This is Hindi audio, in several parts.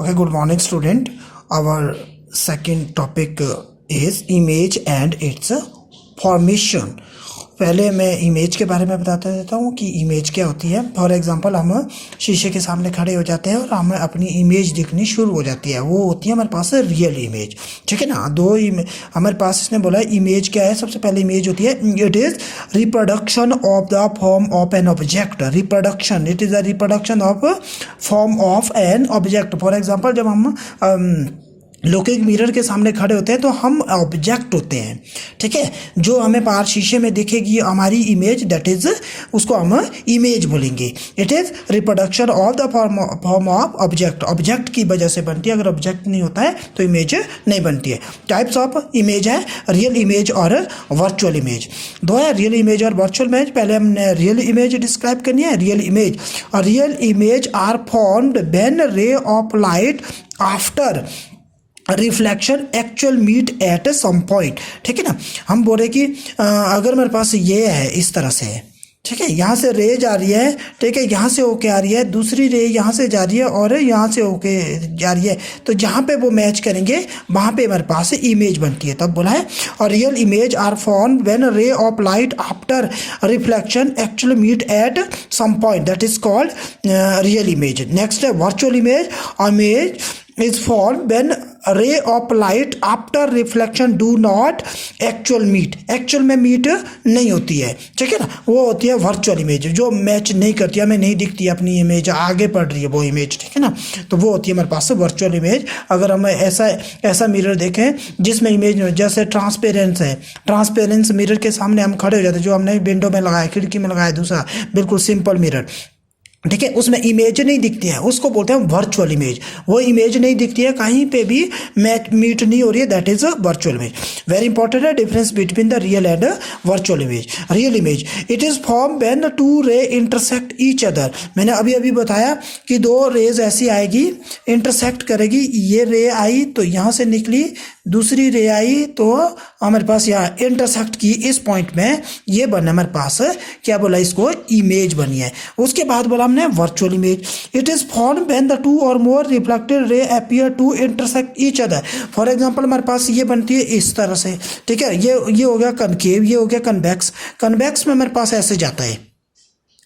Okay, good morning, student. Our second topic is image and its formation. पहले मैं इमेज के बारे में बताता देता हूँ कि इमेज क्या होती है। फॉर एग्जांपल हम शीशे के सामने खड़े हो जाते हैं और हमें अपनी इमेज दिखनी शुरू हो जाती है, वो होती है हमारे पास रियल इमेज। ठीक है ना। दो हमारे पास इसने बोला इमेज क्या है। सबसे पहले इमेज होती है, it is reproduction of the form of an object. Reproduction, it is a reproduction of form of an object. For example जब हम लुकिंग मिरर के सामने खड़े होते हैं तो हम ऑब्जेक्ट होते हैं। ठीक है, जो हमें बाहर शीशे में दिखेगी हमारी इमेज, दैट इज उसको हम इमेज बोलेंगे। It is reproduction of the form of object. Object की वजह से बनती है, अगर ऑब्जेक्ट नहीं होता है तो इमेज नहीं बनती है। टाइप्स ऑफ इमेज है रियल इमेज और वर्चुअल इमेज। दो है, रियल इमेज और वर्चुअल इमेज। पहले हमने रियल इमेज डिस्क्राइब करनी है। Real image are formed when ray of light after reflection actual meet at some point. ठीक है ना। हम बोल रहे कि अगर मेरे पास ये है, इस तरह से है, ठीक है, यहाँ से रे जा रही है, ठीक है, यहाँ से होके आ रही है, दूसरी रे यहाँ से जा रही है और यहाँ से होके जा रही है, तो जहाँ पे वो मैच करेंगे वहाँ पे हमारे पास इमेज बनती है, तब बोला है। और real image are formed when ray of light after reflection actually meet at some point, that is called real image. Next है virtual image. Image is formed when ray of light after reflection do not actual meet। Actual में मीट नहीं होती है, ठीक है ना, वो होती है वर्चुअल इमेज, जो मैच नहीं करती, हमें नहीं दिखती अपनी इमेज, आगे पड़ रही है वो इमेज, ठीक है ना, तो वो होती है हमारे पास वर्चुअल इमेज। अगर हम ऐसा मिरर देखें जिसमें इमेज जैसे ट्रांसपेरेंस है, ट्रांसपेरेंस मिरर के सामने हम खड़े हो जाते हैं, जो हमने विंडो में लगाया, खिड़की में लगाया, दूसरा बिल्कुल सिंपल मिरर, ठीक है, उसमें इमेज नहीं दिखती है, उसको बोलते हैं वर्चुअल इमेज। वो इमेज नहीं दिखती है, कहीं पे भी मैच मीट नहीं हो रही है, that is a virtual image. Very important है difference between the real and virtual image. Real image it is form when two ray intersect each other. मैंने अभी बताया कि दो रेज ऐसी आएगी, इंटरसेक्ट करेगी, ये रे आई तो यहाँ से निकली, दूसरी रे आई तो हमारे पास यहाँ इंटरसेक्ट की, इस पॉइंट में ये बना हमारे पास, क्या बोला, इसको इमेज बनी है। उसके बाद बोला हमने virtual image. It is form when the two or more reflected ray appear to intersect each other. For example हमारे पास ये बनती है इस तरह से, ठीक है, ये हो गया कनकेव, ये हो गया कन्वेक्स। कन्वेक्स में हमारे पास ऐसे जाता है,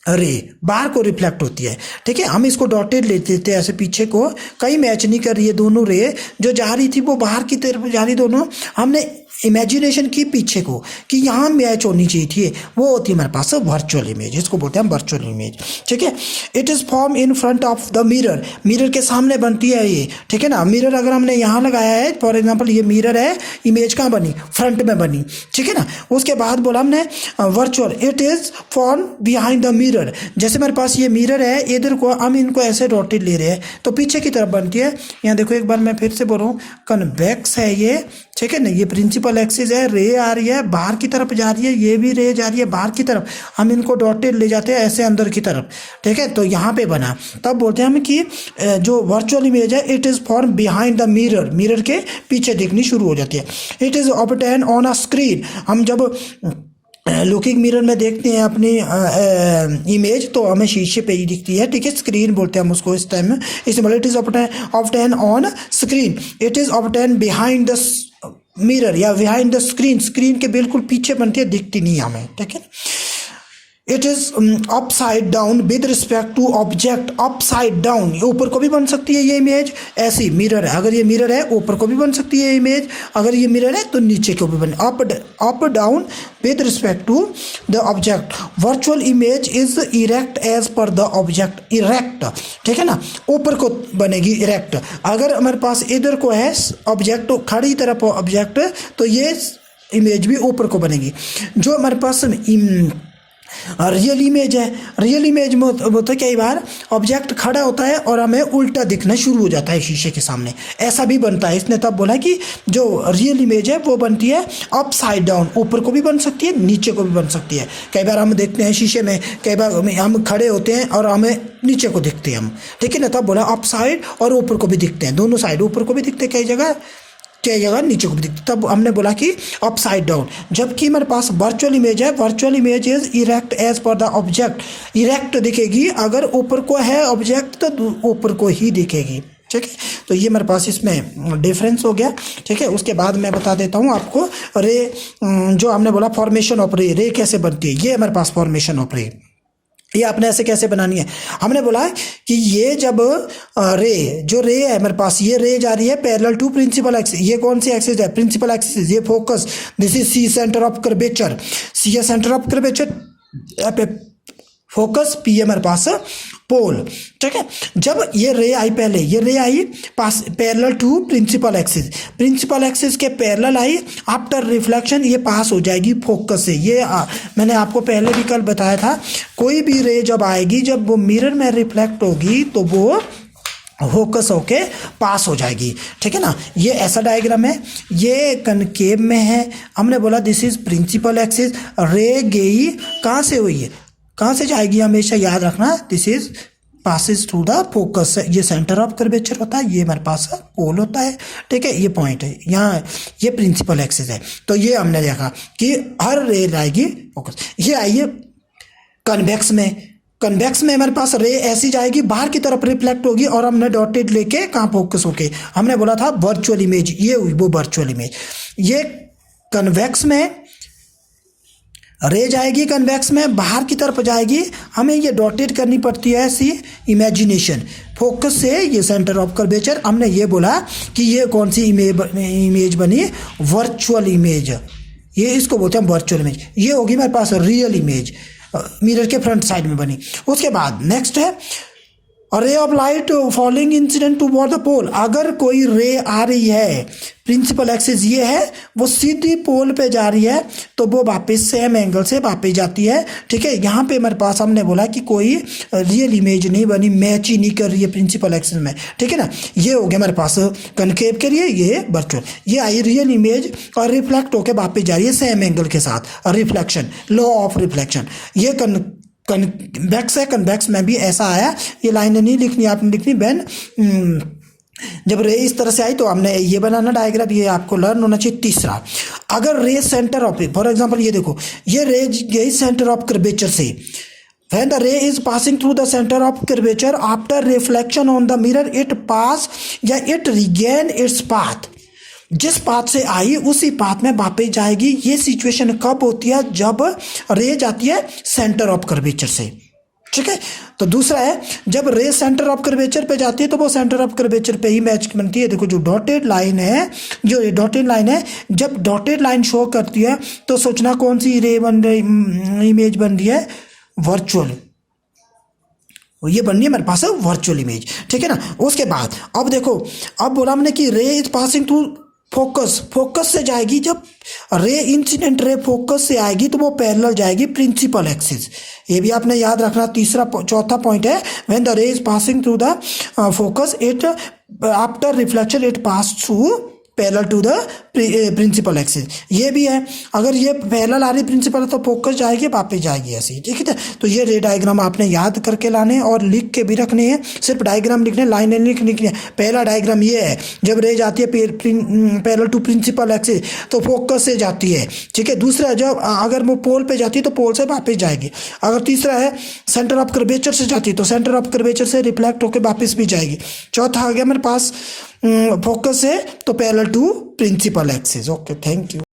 रे बाहर को रिफ्लेक्ट होती है, ठीक है, हम इसको डॉटेड ले लेते हैं ऐसे पीछे को, कहीं मैच नहीं कर रही है, दोनों रे जो जा रही थी वो बाहर की तरफ जा रही, दोनों हमने इमेजिनेशन की पीछे को कि यहाँ मैच होनी चाहिए थी, वो होती है हमारे पास वर्चुअल इमेज, इसको बोलते हैं वर्चुअल इमेज। ठीक है, it is form in front of the mirror. Mirror के सामने बनती है ये, ठीक है ना। मिरर अगर हमने यहाँ लगाया है, फॉर एग्जांपल ये मिरर है, इमेज कहाँ बनी, फ्रंट में बनी, ठीक है ना। उसके बाद बोला हमने virtual, it is form behind the mirror. जैसे हमारे पास ये मिरर है, इधर को हम इनको ऐसे डॉटेड ले रहे हैं तो पीछे की तरफ बनती है। यहाँ देखो एक बार मैं फिर से बोल रहा हूँ, कन्वेक्स है ये, ठीक है ना, ये प्रिंसिपल एक्सिस है, रे आ रही है बाहर की तरफ जा रही है, ये भी रे जा रही है बाहर की तरफ, हम इनको डॉटेड ले जाते हैं ऐसे अंदर की तरफ, ठीक है, तो यहाँ पे बना, तब बोलते हैं हम कि जो वर्चुअल इमेज है, it is form behind the mirror, mirror के पीछे दिखनी शुरू हो जाती है। It is obtain on a screen. हम जब लुकिंग मिरर में देखते हैं अपनी इमेज तो हमें शीशे पे ही दिखती है, ठीक है, स्क्रीन बोलते हैं हम उसको इस टाइम में। इसमें it is obtain on screen, it is obtain behind the mirror या बिहाइंड द स्क्रीन, स्क्रीन के बिल्कुल पीछे बनती है, दिखती नहीं हमें, ठीक है। It is upside down with respect to object. Upside down, ऊपर को भी बन सकती है ये इमेज, ऐसी मिरर है, अगर ये मिरर है ऊपर को भी बन सकती है इमेज, अगर ये मिरर है तो नीचे को भी बन, up down with respect to the object. Virtual image is erect as per the object. Erect, ठीक है ना, ऊपर को बनेगी इरेक्ट। अगर हमारे पास इधर को है ऑब्जेक्ट, खड़ी तरफ ऑब्जेक्ट, तो ये इमेज भी ऊपर को बनेगी। जो हमारे पास रियल इमेज है, रियल इमेज में होता है कई बार ऑब्जेक्ट खड़ा होता है और हमें उल्टा दिखना शुरू हो जाता है शीशे के सामने, ऐसा भी बनता है। इसने तब बोला कि जो रियल इमेज है वो बनती है अपसाइड डाउन, ऊपर को भी बन सकती है, नीचे को भी बन सकती है। कई बार हम देखते हैं शीशे में, कई बार हम खड़े होते हैं और हमें नीचे को दिखते हैं हम, ठीक है ना, तब बोला अपसाइड और ऊपर को भी दिखते हैं, दोनों साइड, ऊपर को भी दिखते हैं कई जगह, कई जगह नीचे को भी दिखती, तब हमने बोला कि अपसाइड डाउन। जबकि हमारे पास वर्चुअल इमेज है, virtual image is erect as per the object. Erect दिखेगी, अगर ऊपर को है ऑब्जेक्ट तो ऊपर को ही दिखेगी, ठीक है। तो ये मेरे पास इसमें डिफरेंस हो गया, ठीक है। उसके बाद मैं बता देता हूँ आपको रे, जो हमने बोला फॉर्मेशन ऑफ रे, रे कैसे बनती है। ये मेरे पास फॉर्मेशन ऑफ रे, ये आपने ऐसे कैसे बनानी है। हमने बोला है कि ये जब रे, जो रे है मेरे पास, ये रे जा रही है पैरेलल टू प्रिंसिपल एक्सिस। ये कौन सी एक्सिस है, प्रिंसिपल एक्सिस। ये focus, this is C centre of curvature, C है centre of curvature, focus P है मेरे पास पोल, ठीक है। जब ये रे आई, पहले ये रे आई pass parallel to principal axis, principal axis के पैरेलल आई, आफ्टर रिफ्लेक्शन ये पास हो जाएगी फोकस से। ये मैंने आपको पहले भी कल बताया था, कोई भी रे जब आएगी, जब वो मिरर में रिफ्लेक्ट होगी तो वो फोकस होके पास हो जाएगी, ठीक है ना। ये ऐसा डायग्राम है, ये कनकेव में है। हमने बोला दिस इज प्रिंसिपल एक्सिस, रे गई कहाँ से हुई है, कहाँ से जाएगी, हमेशा याद रखना, this is passes through the focus. ये सेंटर ऑफ कर्वेचर होता है, ये हमारे पास पोल होता है, ठीक है। ये पॉइंट है यहाँ, ये प्रिंसिपल एक्सिस है। तो ये हमने देखा कि हर रे आएगी फोकस। ये आइए कन्वेक्स में, कन्वेक्स में हमारे पास रे ऐसी जाएगी, बाहर की तरफ रिफ्लेक्ट होगी, और हमने डॉटेड लेके कहाँ फोकस होके, हमने बोला था वर्चुअल इमेज, ये हुई वो वर्चुअल इमेज। ये कन्वेक्स में रे जाएगी, कन्वेक्स में बाहर की तरफ जाएगी, हमें ये डॉटेड करनी पड़ती है ऐसी इमेजिनेशन। फोकस से ये सेंटर ऑफ कर्वेचर, हमने ये बोला कि ये कौन सी इमेज बनी, वर्चुअल इमेज। ये इसको बोलते हैं वर्चुअल इमेज। ये होगी मेरे पास रियल इमेज, मिरर के फ्रंट साइड में बनी। उसके बाद नेक्स्ट है ray of light falling incident toward the pole. अगर कोई रे आ रही है, प्रिंसिपल एक्सिस ये है, वो सीधी पोल पे जा रही है, तो वो वापस सेम एंगल से वापस जाती है, ठीक है। यहाँ पे मेरे पास हमने बोला कि कोई रियल इमेज नहीं बनी, मैच ही नहीं कर रही है प्रिंसिपल एक्सिस में, ठीक है ना। ये हो गया मेरे पास कनकेव के लिए, ये वर्चुअल। ये आई रियल इमेज और रिफ्लेक्ट होकर वापस जा रही है सेम एंगल के साथ, रिफ्लेक्शन, लॉ ऑफ रिफ्लेक्शन। ये कन्वेक्स है, कन्वेक्स में भी ऐसा आया। ये लाइनें नहीं लिखनी, आपने लिखनी बैन, जब रे इस तरह से आई तो हमने ये बनाना डायग्राम, ये आपको लर्न होना चाहिए। तीसरा, अगर रे सेंटर ऑफ, फॉर एग्जांपल ये देखो, ये रे गई सेंटर ऑफ कर्वेचर से, when the ray is passing through the center of curvature after reflection on the mirror it pass या it regain its path। जिस पाथ से आई उसी पाथ में वापस जाएगी। ये सिचुएशन कब होती है, जब रे जाती है सेंटर ऑफ कर्वेचर से, ठीक है। तो दूसरा है, जब रे सेंटर ऑफ कर्वेचर पे जाती है तो वो सेंटर ऑफ कर्वेचर पे ही मैच बनती है। देखो जो डॉटेड लाइन है, जो ये डॉटेड लाइन है, जब डॉटेड लाइन शो करती है तो सोचना कौन सी रे बन रही, इमेज बन रही है, वर्चुअल। ये बन रही है मेरे पास वर्चुअल इमेज, ठीक है ना। उसके बाद अब देखो, अब बोला हमने कि रे is passing through focus, focus से जाएगी। जब रे इंसिडेंट रे फोकस से आएगी तो वो पैरेलल जाएगी प्रिंसिपल एक्सिस। ये भी आपने याद रखना। तीसरा चौथा पॉइंट है, when the ray is passing through the focus it after reflection it pass through parallel to the principal axis. ये भी है, अगर ये पैरेलल आ रही प्रिंसिपल तो फोकस जाएगी वापस जाएगी ऐसी, ठीक है। तो ये रे डायग्राम आपने याद करके लाने और लिख के भी रखने हैं। सिर्फ डायग्राम लिखने, लाइनें लिखनी है। पहला डायग्राम ये है, जब रे जाती है पैरेलल टू प्रिंसिपल एक्सिस तो फोकस से जाती है, ठीक है। दूसरा, जब अगर वो पोल पे जाती है तो पोल से वापस जाएगी। अगर तीसरा है सेंटर ऑफ कर्वेचर से जाती है तो सेंटर ऑफ कर्वेचर से रिफ्लेक्ट होकर वापस भी जाएगी। चौथा आ गया मेरे पास फोकस है तो parallel to principal axis. Okay, thank you.